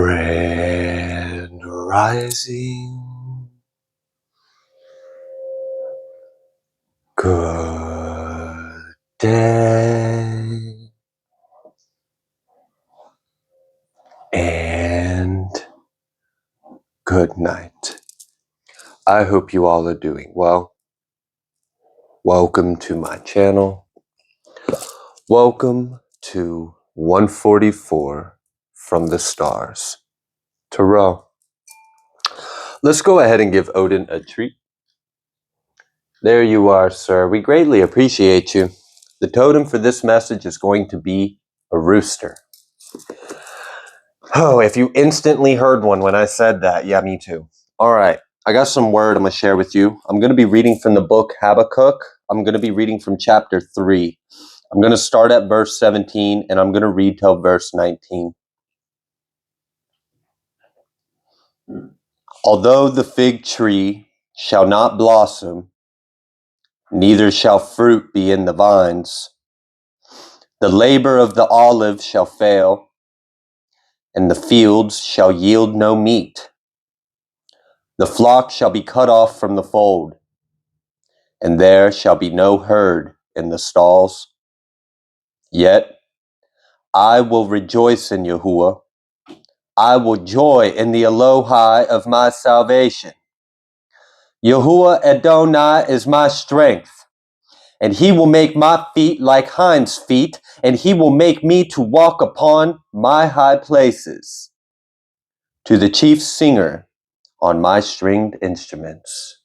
Grand Rising. Good day. And good night. I hope you all are doing well. Welcome to my channel. Welcome to 144 from the stars. Tarot. Let's go ahead and give Odin a treat. There you are, sir. We greatly appreciate you. The totem for this message is going to be a rooster. Oh, if you instantly heard one when I said that, yeah, me too. All right, I got some word I'm going to share with you. I'm going to be reading from the book Habakkuk. I'm going to be reading from chapter 3. I'm going to start at verse 17, and I'm going to read till verse 19. Although the fig tree shall not blossom, neither shall fruit be in the vines, the labor of the olive shall fail, and the fields shall yield no meat. The flock shall be cut off from the fold, and there shall be no herd in the stalls. Yet I will rejoice in Yahuwah. I will joy in the Elohai of my salvation. Yahuwah Adonai is my strength, and he will make my feet like hinds' feet, and he will make me to walk upon my high places. To the chief singer on my stringed instruments.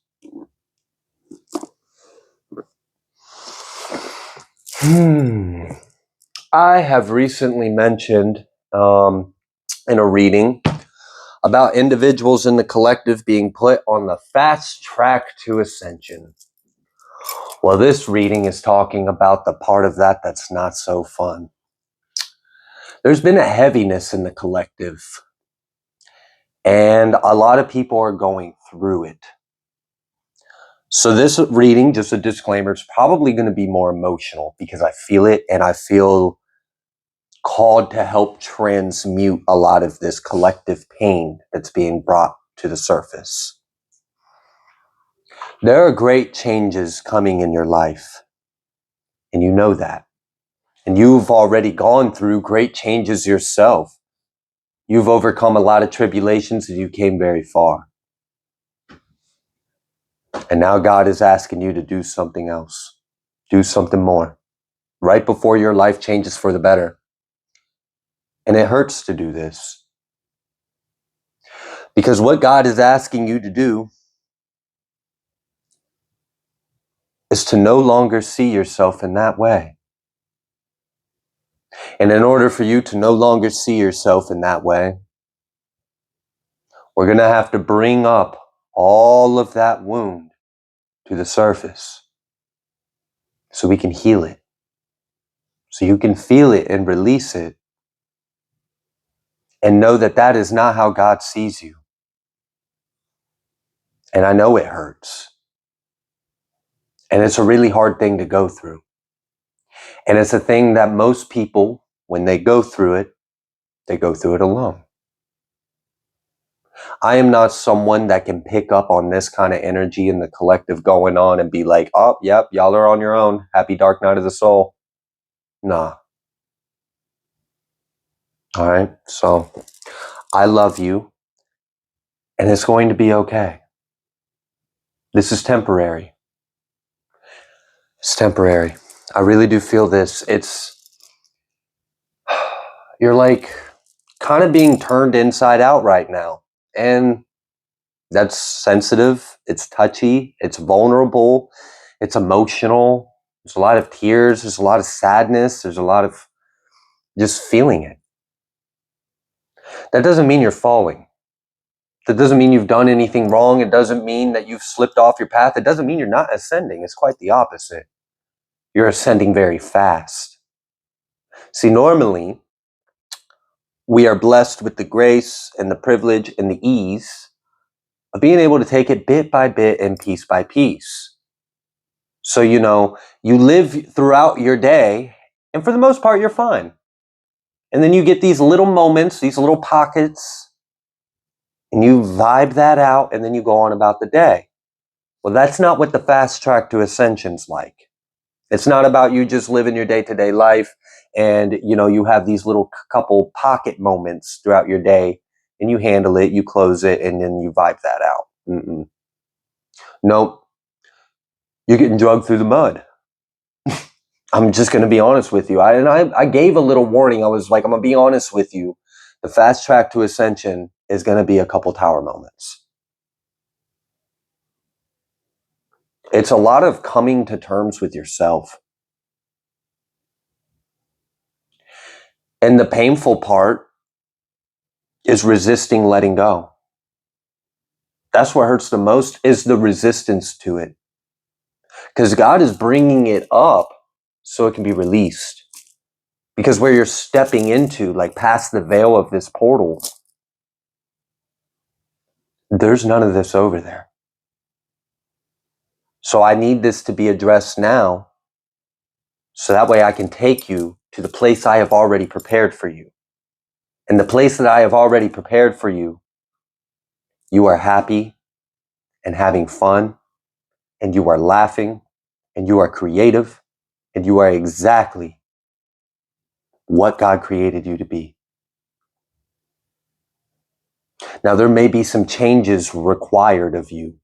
I have recently mentioned in a reading about individuals in the collective being put on the fast track to ascension. Well, this reading is talking about the part of that that's not so fun. There's been a heaviness in the collective, and a lot of people are going through it. So this reading, just a disclaimer, is probably going to be more emotional because I feel it, and I feel called to help transmute a lot of this collective pain that's being brought to the surface. There are great changes coming in your life, and you know that. And you've already gone through great changes yourself. You've overcome a lot of tribulations and you came very far. And now God is asking you to do something else. Do something more. Right before your life changes for the better. And it hurts to do this. Because what God is asking you to do is to no longer see yourself in that way. And in order for you to no longer see yourself in that way, we're going to have to bring up all of that wound to the surface so we can heal it. So you can feel it and release it and know that that is not how God sees you. And I know it hurts. And it's a really hard thing to go through. And it's a thing that most people, when they go through it alone. I am not someone that can pick up on this kind of energy in the collective going on and be like, oh, yep, y'all are on your own. Happy dark night of the soul. Nah. All right. So I love you. And it's going to be okay. This is temporary. It's temporary. I really do feel this. You're like kind of being turned inside out right now. And that's sensitive. It's touchy. It's vulnerable. It's emotional. There's a lot of tears. There's a lot of sadness. There's a lot of just feeling it. That doesn't mean you're falling. That doesn't mean you've done anything wrong. It doesn't mean that you've slipped off your path. It doesn't mean you're not ascending. It's quite the opposite. You're ascending very fast. See, normally, we are blessed with the grace and the privilege and the ease of being able to take it bit by bit and piece by piece. So, you live throughout your day, and for the most part, you're fine. And then you get these little moments, these little pockets and you vibe that out, and then you go on about the day. Well, that's not what the fast track to ascension's like. It's not about you just living your day-to-day life and, you have these little couple pocket moments throughout your day and you handle it, you close it, and then you vibe that out. Nope. You're getting drugged through the mud. I'm just going to be honest with you. I gave a little warning. I was like, I'm going to be honest with you. The fast track to ascension is going to be a couple tower moments. It's a lot of coming to terms with yourself. And the painful part is resisting letting go. That's what hurts the most, is the resistance to it. Because God is bringing it up so it can be released. Because where you're stepping into, like past the veil of this portal, there's none of this over there. So I need this to be addressed now, so that way I can take you to the place I have already prepared for you. And the place that I have already prepared for you, you are happy and having fun, and you are laughing, and you are creative, and you are exactly what God created you to be. Now, there may be some changes required of you,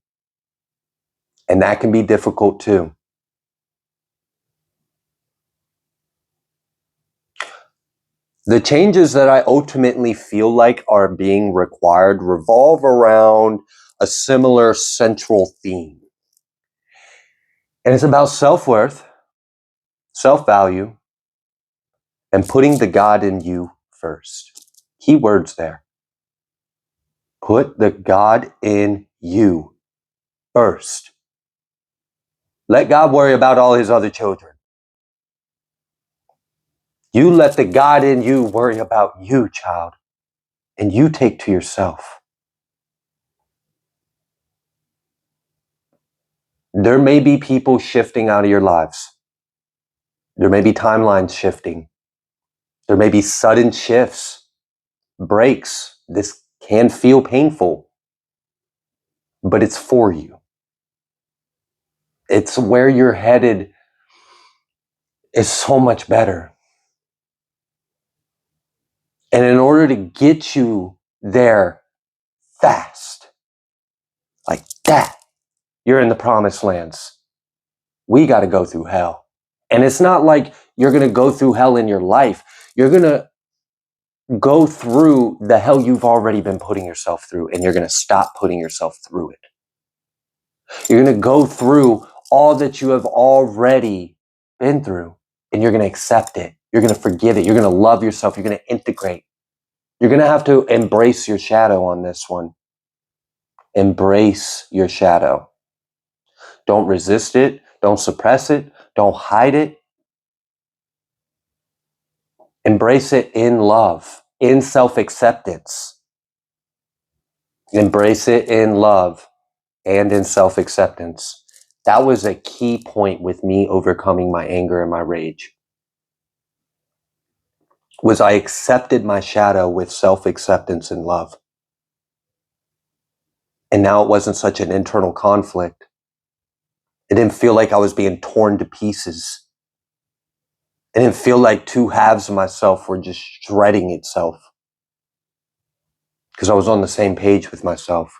and that can be difficult too. The changes that I ultimately feel like are being required revolve around a similar central theme. And it's about self-worth, self-value, and putting the God in you first. Key words there. Put the God in you first. Let God worry about all his other children. You let the God in you worry about you, child, and you take to yourself. There may be people shifting out of your lives. There may be timelines shifting. There may be sudden shifts, breaks. This can feel painful, but it's for you. It's where you're headed is so much better. And in order to get you there fast, like that, you're in the promised lands. We got to go through hell. And it's not like you're going to go through hell in your life. You're going to go through the hell you've already been putting yourself through, and you're going to stop putting yourself through it. You're going to go through all that you have already been through, and you're going to accept it. You're going to forgive it. You're going to love yourself. You're going to integrate. You're going to have to embrace your shadow on this one. Embrace your shadow. Don't resist it. Don't suppress it. Don't hide it. Embrace it in love, in self-acceptance. Embrace it in love and in self-acceptance. That was a key point with me overcoming my anger and my rage. Was I accepted my shadow with self-acceptance and love. And now it wasn't such an internal conflict. It didn't feel like I was being torn to pieces. It didn't feel like two halves of myself were just shredding itself. Because I was on the same page with myself.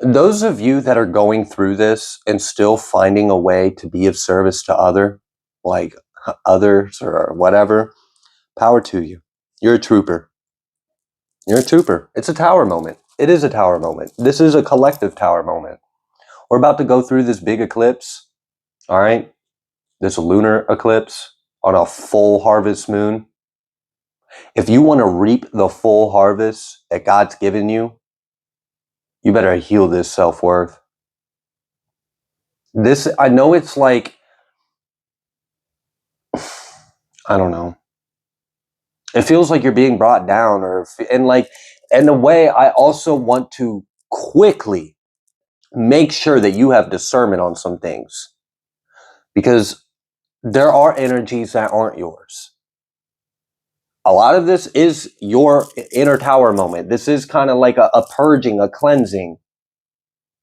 Those of you that are going through this and still finding a way to be of service to others or whatever, power to you. You're a trooper. You're a trooper. It's a tower moment. It is a tower moment. This is a collective tower moment. We're about to go through this big eclipse, all right? This lunar eclipse on a full harvest moon. If you want to reap the full harvest that God's given you, you better heal this self-worth. I know it's like, I don't know. It feels like you're being brought down, and the way I also want to quickly make sure that you have discernment on some things, because there are energies that aren't yours. A lot of this is your inner tower moment. This is kind of like a purging, a cleansing,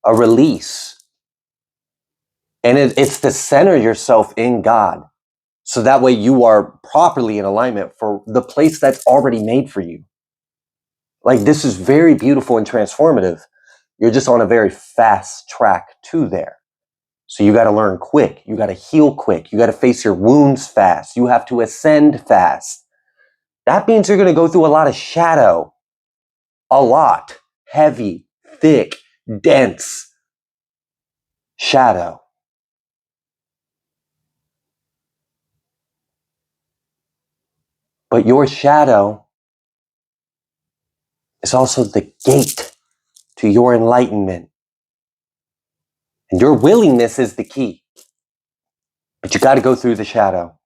a release. And it's to center yourself in God. So that way you are properly in alignment for the place that's already made for you. Like, this is very beautiful and transformative. You're just on a very fast track to there. So you got to learn quick. You got to heal quick. You got to face your wounds fast. You have to ascend fast. That means you're going to go through a lot of shadow. A lot. Heavy, thick, dense shadow. But your shadow is also the gate to your enlightenment. And your willingness is the key. But you got to go through the shadow.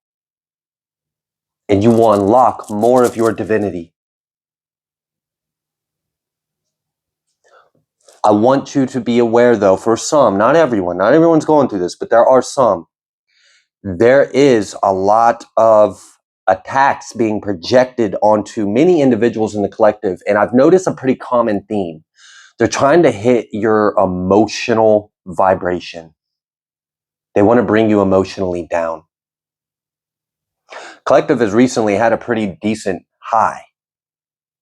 And you will unlock more of your divinity. I want you to be aware, though, for some, not everyone's going through this, but there are some. There is a lot of attacks being projected onto many individuals in the collective. And I've noticed a pretty common theme. They're trying to hit your emotional vibration. They want to bring you emotionally down. Collective has recently had a pretty decent high.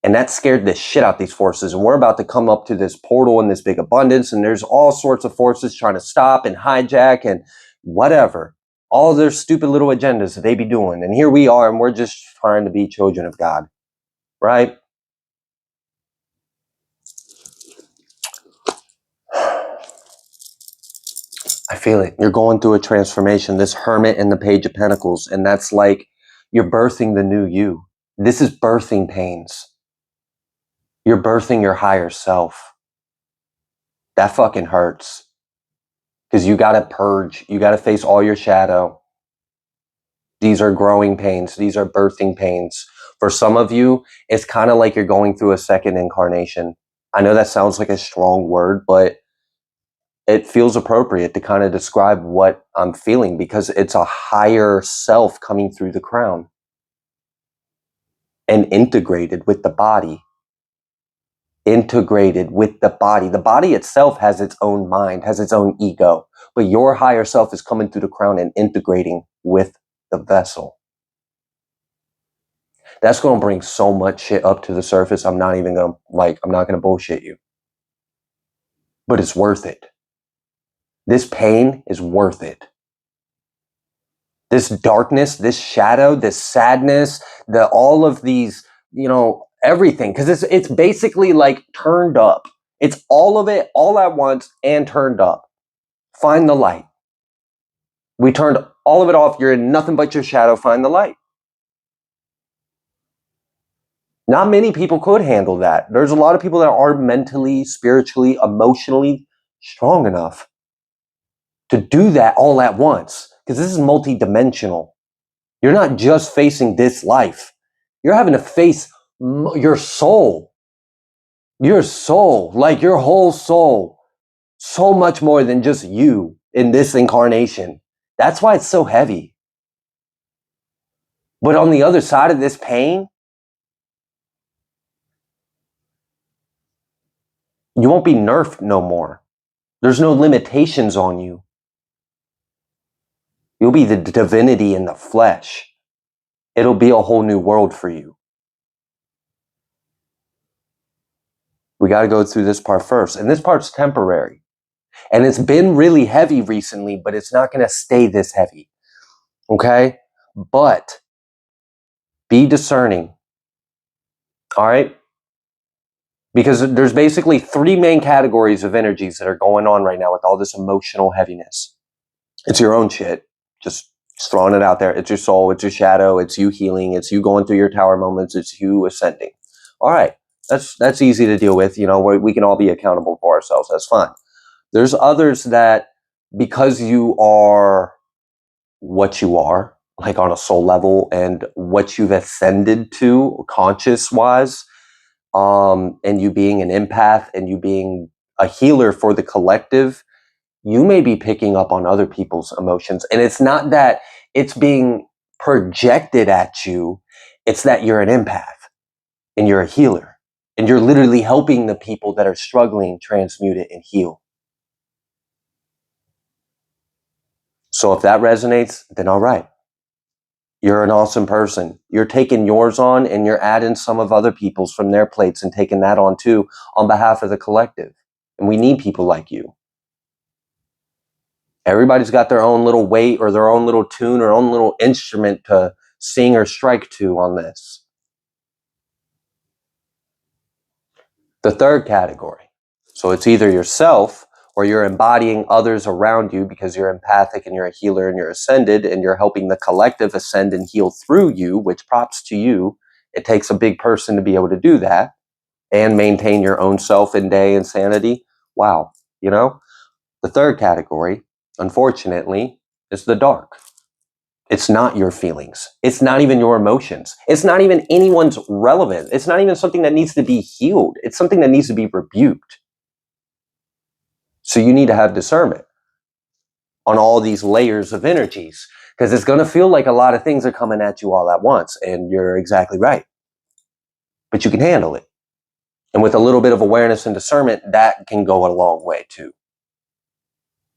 And that scared the shit out these forces. And we're about to come up to this portal in this big abundance. And there's all sorts of forces trying to stop and hijack and whatever. All their stupid little agendas that they be doing. And here we are, and we're just trying to be children of God. Right? I feel it. You're going through a transformation. This Hermit and the Page of Pentacles. And that's like you're birthing the new you. This is birthing pains. You're birthing your higher self. That fucking hurts. Because you got to purge. You got to face all your shadow. These are growing pains. These are birthing pains. For some of you, it's kind of like you're going through a second incarnation. I know that sounds like a strong word, but it feels appropriate to kind of describe what I'm feeling, because it's a higher self coming through the crown and integrated with the body. Integrated with the body. The body itself has its own mind, has its own ego, but your higher self is coming through the crown and integrating with the vessel. That's going to bring so much shit up to the surface. I'm not going to bullshit you. But it's worth it. This pain is worth it. This darkness, this shadow, this sadness, all of these, everything. Because it's basically like turned up. It's all of it all at once and turned up. Find the light. We turned all of it off. You're in nothing but your shadow. Find the light. Not many people could handle that. There's a lot of people that aren't mentally, spiritually, emotionally strong enough to do that all at once, because this is multidimensional. You're not just facing this life. You're having to face your soul. Your soul, like your whole soul. So much more than just you in this incarnation. That's why it's so heavy. But on the other side of this pain, you won't be nerfed no more. There's no limitations on you. You'll be the divinity in the flesh. It'll be a whole new world for you. We got to go through this part first. And this part's temporary. And it's been really heavy recently, but it's not going to stay this heavy. Okay? But be discerning. All right? Because there's basically three main categories of energies that are going on right now with all this emotional heaviness. It's your own shit. Just throwing it out there. It's your soul. It's your shadow. It's you healing. It's you going through your tower moments. It's you ascending. All right. That's easy to deal with. We can all be accountable for ourselves. That's fine. There's others that, because you are what you are, like on a soul level, and what you've ascended to conscious wise, and you being an empath and you being a healer for the collective, you may be picking up on other people's emotions. And it's not that it's being projected at you, it's that you're an empath and you're a healer. And you're literally helping the people that are struggling transmute it and heal. So if that resonates, then all right. You're an awesome person. You're taking yours on and you're adding some of other people's from their plates and taking that on too on behalf of the collective. And we need people like you. Everybody's got their own little weight or their own little tune or own little instrument to sing or strike to on this. The third category. So it's either yourself or you're embodying others around you because you're empathic and you're a healer and you're ascended and you're helping the collective ascend and heal through you, which props to you. It takes a big person to be able to do that and maintain your own self and day and sanity. Wow. You know, the third category, unfortunately, is the dark. It's not your feelings. It's not even your emotions. It's not even anyone's relevant. It's not even something that needs to be healed. It's something that needs to be rebuked. So you need to have discernment on all these layers of energies because it's going to feel like a lot of things are coming at you all at once. And you're exactly right. But you can handle it. And with a little bit of awareness and discernment, that can go a long way too.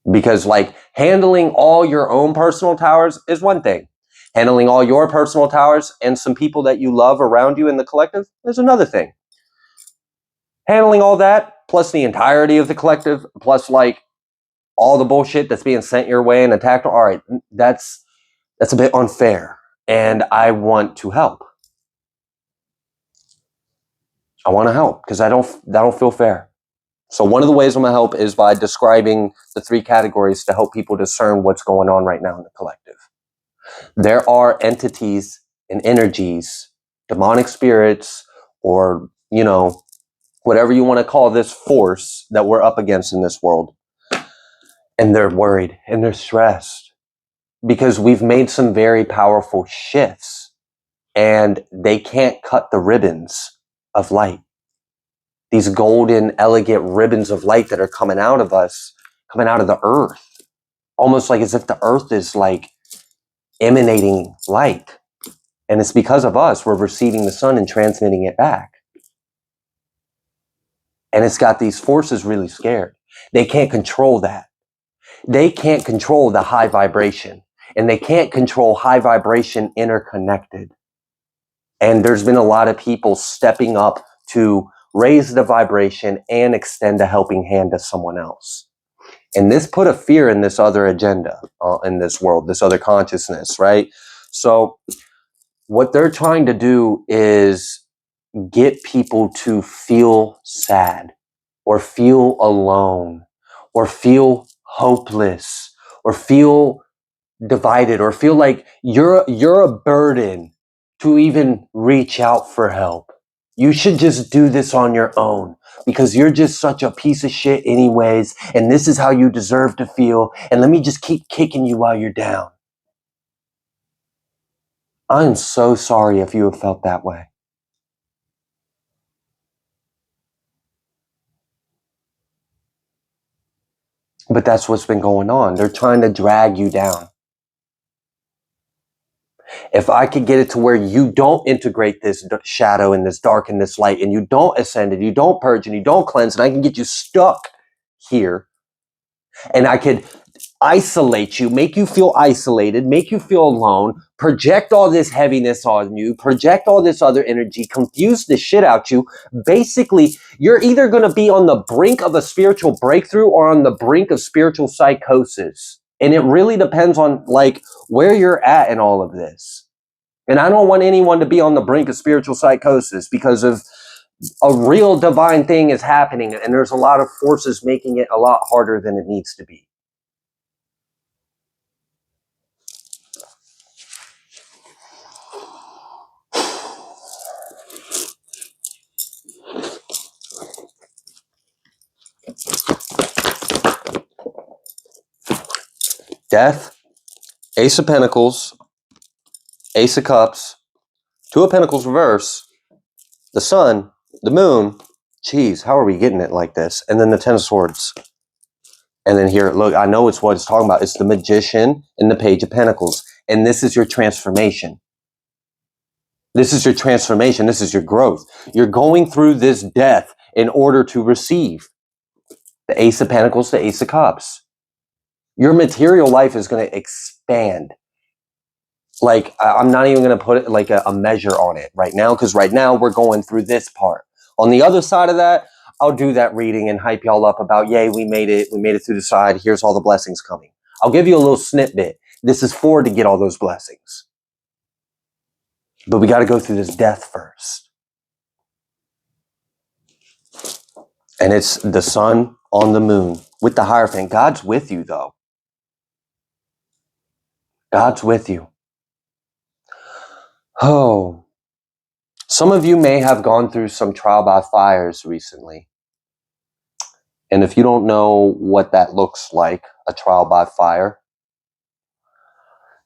Because like handling all your own personal towers is one thing. Handling all your personal towers and some people that you love around you in the collective is another thing. Handling all that, plus the entirety of the collective, plus like all the bullshit that's being sent your way and attacked. All right, that's a bit unfair. And I want to help. I want to help because that don't feel fair. So one of the ways I'm going to help is by describing the three categories to help people discern what's going on right now in the collective. There are entities and energies, demonic spirits, or, you know, whatever you want to call this force that we're up against in this world. And they're worried and they're stressed because we've made some very powerful shifts and they can't cut the ribbons of light. These golden, elegant ribbons of light that are coming out of us, coming out of the earth, almost like as if the earth is like emanating light. And it's because of us, we're receiving the sun and transmitting it back. And it's got these forces really scared. They can't control that. They can't control the high vibration. And they can't control high vibration interconnected. And there's been a lot of people stepping up to raise the vibration and extend a helping hand to someone else. And this put a fear in this other agenda in this world, this other consciousness, right? So what they're trying to do is get people to feel sad or feel alone or feel hopeless or feel divided or feel like you're a burden to even reach out for help. You should just do this on your own because you're just such a piece of shit anyways, and this is how you deserve to feel, and let me just keep kicking you while you're down. I'm so sorry if you have felt that way. But that's what's been going on. They're trying to drag you down. If I could get it to where you don't integrate this shadow and this dark and this light, and you don't ascend and you don't purge and you don't cleanse, and I can get you stuck here, and I could isolate you, make you feel isolated, make you feel alone, project all this heaviness on you, project all this other energy, confuse the shit out you. Basically, you're either going to be on the brink of a spiritual breakthrough or on the brink of spiritual psychosis. And it really depends on like where you're at in all of this. And I don't want anyone to be on the brink of spiritual psychosis because of a real divine thing is happening and there's a lot of forces making it a lot harder than it needs to be. Death, Ace of Pentacles, Ace of Cups, Two of Pentacles reverse, the Sun, the Moon, Geez, how are we getting it like this? And then the Ten of Swords. And then here, look, I know it's what it's talking about. It's the Magician and the Page of Pentacles. And this is your transformation. This is your transformation. This is your growth. You're going through this death in order to receive the Ace of Pentacles, the Ace of Cups. Your material life is going to expand. Like, I'm not even going to put it like a measure on it right now, because right now we're going through this part. On the other side of that, I'll do that reading and hype y'all up about, yay, we made it. We made it through the side. Here's all the blessings coming. I'll give you a little snippet. This is for to get all those blessings. But we got to go through this death first. And it's the sun on the moon with the Hierophant. God's with you, though. God's with you. Oh, some of you may have gone through some trial by fires recently. And if you don't know what that looks like, a trial by fire,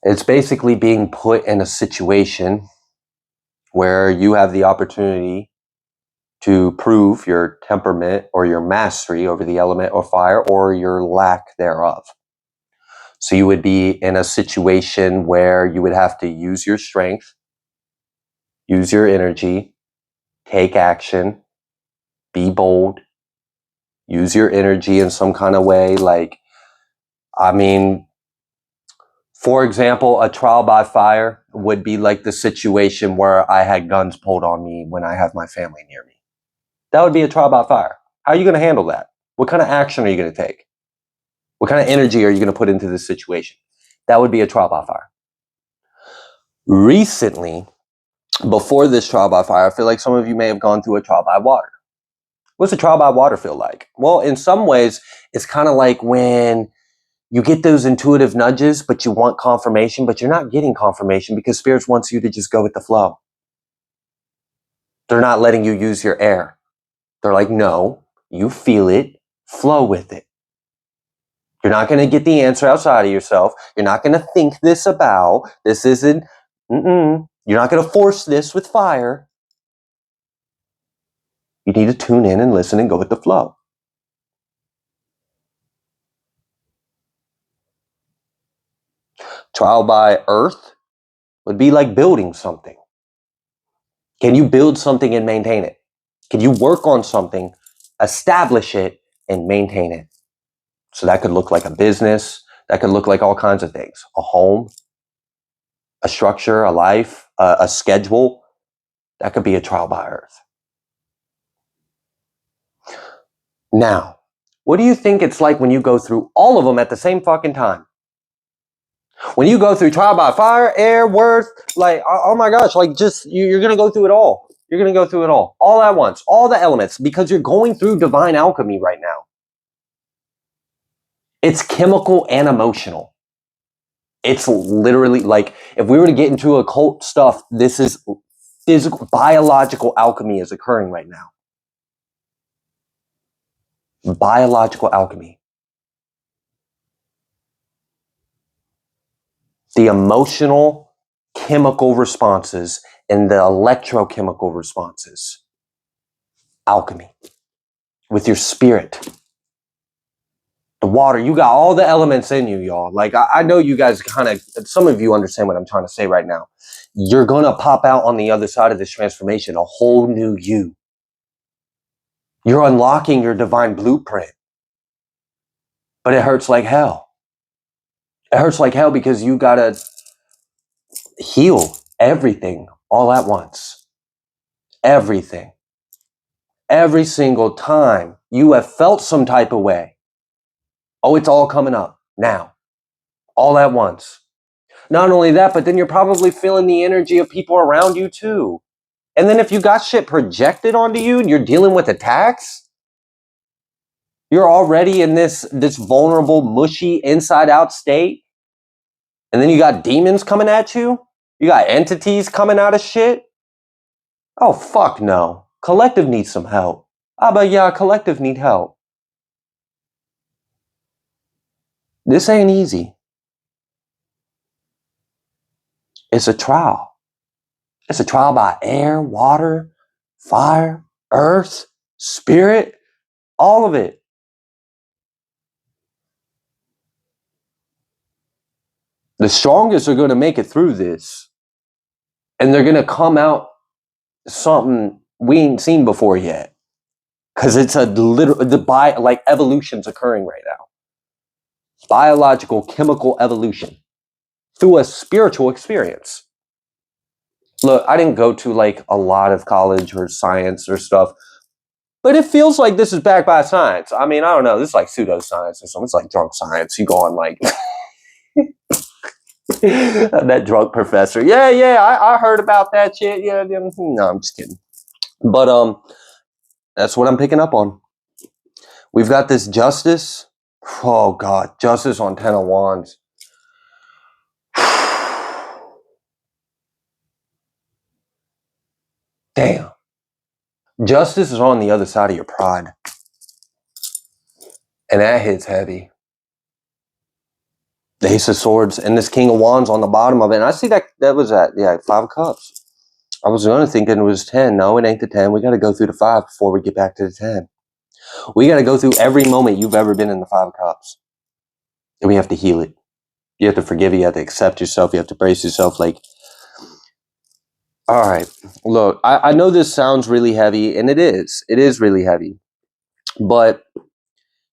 it's basically being put in a situation where you have the opportunity to prove your temperament or your mastery over the element or fire, or your lack thereof. So you would be in a situation where you would have to use your strength, use your energy, take action, be bold, use your energy in some kind of way. Like, I mean, for example, a trial by fire would be like the situation where I had guns pulled on me when I have my family near me. That would be a trial by fire. How are you going to handle that? What kind of action are you going to take? What kind of energy are you going to put into this situation? That would be a trial by fire. Recently, before this trial by fire, I feel like some of you may have gone through a trial by water. What's a trial by water feel like? Well, in some ways, it's kind of like when you get those intuitive nudges, but you want confirmation, but you're not getting confirmation because Spirit wants you to just go with the flow. They're not letting you use your air. They're like, no, you feel it, flow with it. You're not going to get the answer outside of yourself. You're not going to think this about. This isn't, you're not going to force this with fire. You need to tune in and listen and go with the flow. Trial by earth would be like building something. Can you build something and maintain it? Can you work on something, establish it, and maintain it? So that could look like a business. That could look like all kinds of things. A home, a structure, a life, a schedule. That could be a trial by earth. Now, what do you think it's like when you go through all of them at the same fucking time? When you go through trial by fire, air, worth, like, oh my gosh, like just, you're going to go through it all. You're going to go through it all at once, all the elements, because you're going through divine alchemy right now. It's chemical and emotional. It's literally like, if we were to get into occult stuff, this is physical, biological alchemy is occurring right now. Biological alchemy. The emotional chemical responses and the electrochemical responses. Alchemy. With your spirit. The water, you got all the elements in you, y'all. Like, I know you guys kind of, some of you understand what I'm trying to say right now. You're going to pop out on the other side of this transformation, a whole new you. You're unlocking your divine blueprint. But it hurts like hell. It hurts like hell because you got to heal everything all at once. Everything. Every single time you have felt some type of way. Oh, it's all coming up now. All at once. Not only that, but then you're probably feeling the energy of people around you too. And then if you got shit projected onto you and you're dealing with attacks, you're already in this vulnerable, mushy, inside-out state. And then you got demons coming at you. You got entities coming out of shit. Oh, fuck no. Collective needs some help. But yeah, collective need help. This ain't easy. It's a trial. It's a trial by air, water, fire, earth, spirit, all of it. The strongest are going to make it through this. And they're going to come out something we ain't seen before yet. Because it's a literal, like evolution's occurring right now. Biological, chemical evolution through a spiritual experience. Look, I didn't go to like a lot of college or science or stuff, but it feels like this is backed by science. I mean, I don't know. This is like pseudoscience or something. It's like drunk science. You go on like that drunk professor. Yeah, I heard about that shit. Yeah, no, I'm just kidding. But that's what I'm picking up on. We've got this justice. Oh God, justice on 10 of Wands. Damn. Justice is on the other side of your pride. And that hits heavy. The Ace of Swords and this King of Wands on the bottom of it. And I see that was at, 5 of Cups. I was going to think it was 10. No, it ain't the 10. We got to go through the 5 before we get back to the 10. We got to go through every moment you've ever been in the 5 of Cups. And we have to heal it. You have to forgive it. You have to accept yourself. You have to brace yourself. Like, all right, look, I know this sounds really heavy, and it is. It is really heavy. But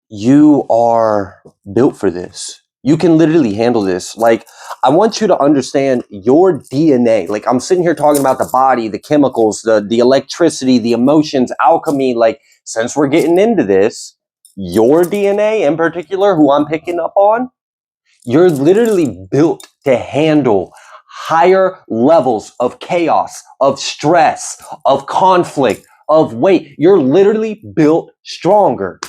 you are built for this. You can literally handle this. Like, I want you to understand your DNA. Like, I'm sitting here talking about the body, the chemicals, the electricity, the emotions, alchemy. Like, since we're getting into this, your DNA in particular, who I'm picking up on, you're literally built to handle higher levels of chaos, of stress, of conflict, of weight. You're literally built stronger.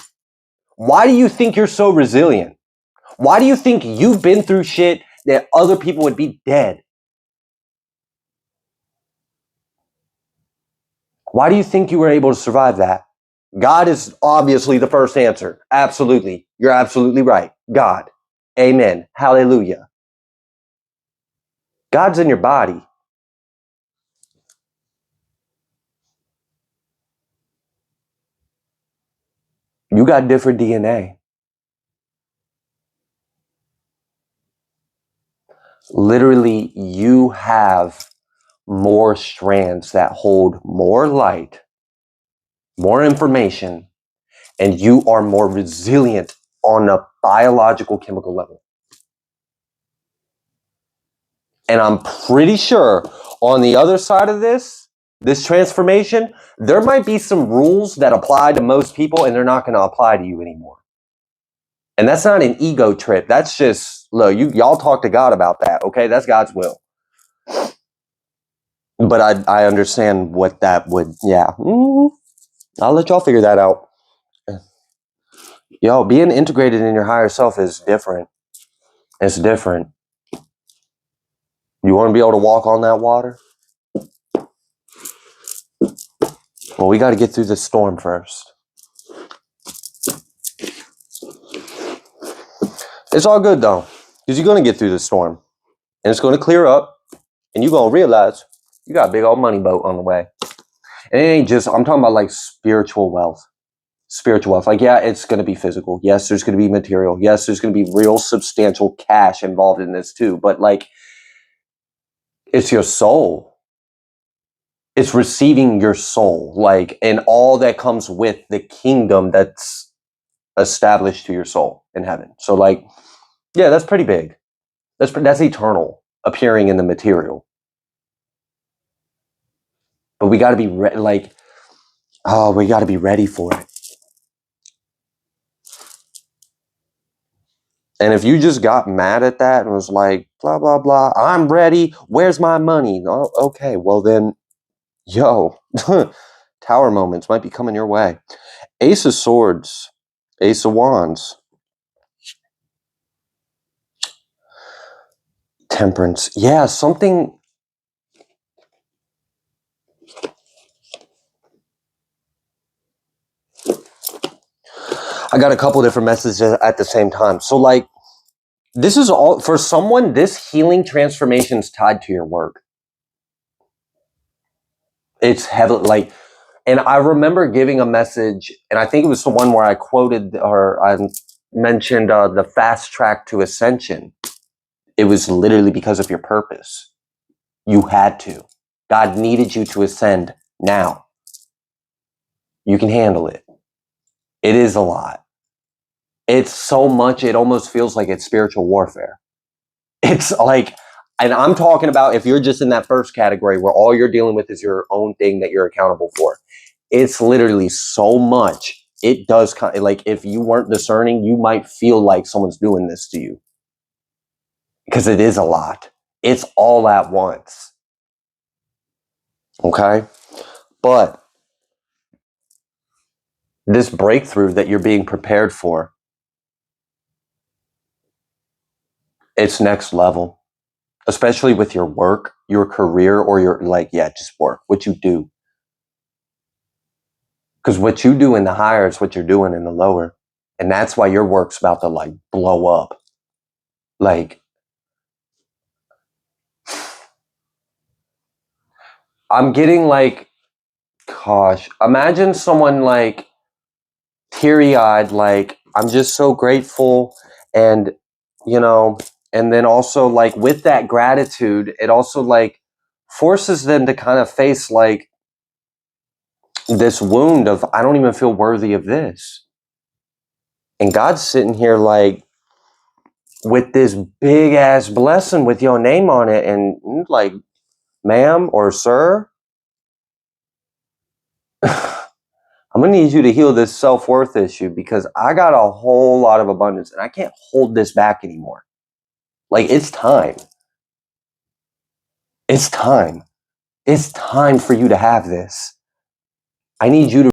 Why do you think you're so resilient? Why do you think you've been through shit that other people would be dead? Why do you think you were able to survive that? God is obviously the first answer. Absolutely. You're absolutely right. God. Amen. Hallelujah. God's in your body. You got different DNA. Literally, you have more strands that hold more light, more information, and you are more resilient on a biological chemical level. And I'm pretty sure on the other side of this transformation, there might be some rules that apply to most people and they're not going to apply to you anymore. And that's not an ego trip. That's just, look, y'all talk to God about that, okay? That's God's will. But I understand what that would, yeah. I'll let y'all figure that out. Yo, being integrated in your higher self is different. It's different. You want to be able to walk on that water? Well, we got to get through this storm first. It's all good, though, because you're going to get through this storm. And it's going to clear up, and you're going to realize you got a big old money boat on the way. And it ain't just, I'm talking about like spiritual wealth. Spiritual wealth. Like, yeah, it's going to be physical. Yes, there's going to be material. Yes, there's going to be real substantial cash involved in this too. But like, it's your soul. It's receiving your soul. Like, and all that comes with the kingdom that's established to your soul in heaven. So like, yeah, that's pretty big. That's eternal appearing in the material. But we got to be we got to be ready for it. And if you just got mad at that and was like, blah, blah, blah, I'm ready. Where's my money? Oh, okay, well then, yo, tower moments might be coming your way. Ace of Swords, Ace of Wands, Temperance. Yeah, something. I got a couple different messages at the same time. So like, this is all, for someone, this healing transformation is tied to your work. It's heavily, like, And I remember giving a message, and I think it was the one where I quoted or I mentioned the fast track to ascension. It was literally because of your purpose. You had to. God needed you to ascend now. You can handle it. It is a lot. It's so much, it almost feels like it's spiritual warfare. It's like, and I'm talking about if you're just in that first category where all you're dealing with is your own thing that you're accountable for. It's literally so much. It does kind of, like, if you weren't discerning, you might feel like someone's doing this to you because it is a lot. It's all at once. Okay. But this breakthrough that you're being prepared for, it's next level, especially with your work, your career, or your, like, yeah, just work, what you do. Because what you do in the higher is what you're doing in the lower. And that's why your work's about to like blow up. Like, I'm getting like, gosh, imagine someone like teary-eyed, like, I'm just so grateful. And, you know, and then also like with that gratitude, it also like forces them to kind of face like this wound of, I don't even feel worthy of this. And God's sitting here like with this big ass blessing with your name on it. And like, ma'am or sir, I'm going to need you to heal this self-worth issue because I got a whole lot of abundance and I can't hold this back anymore. Like, it's time. It's time. It's time for you to have this. I need you to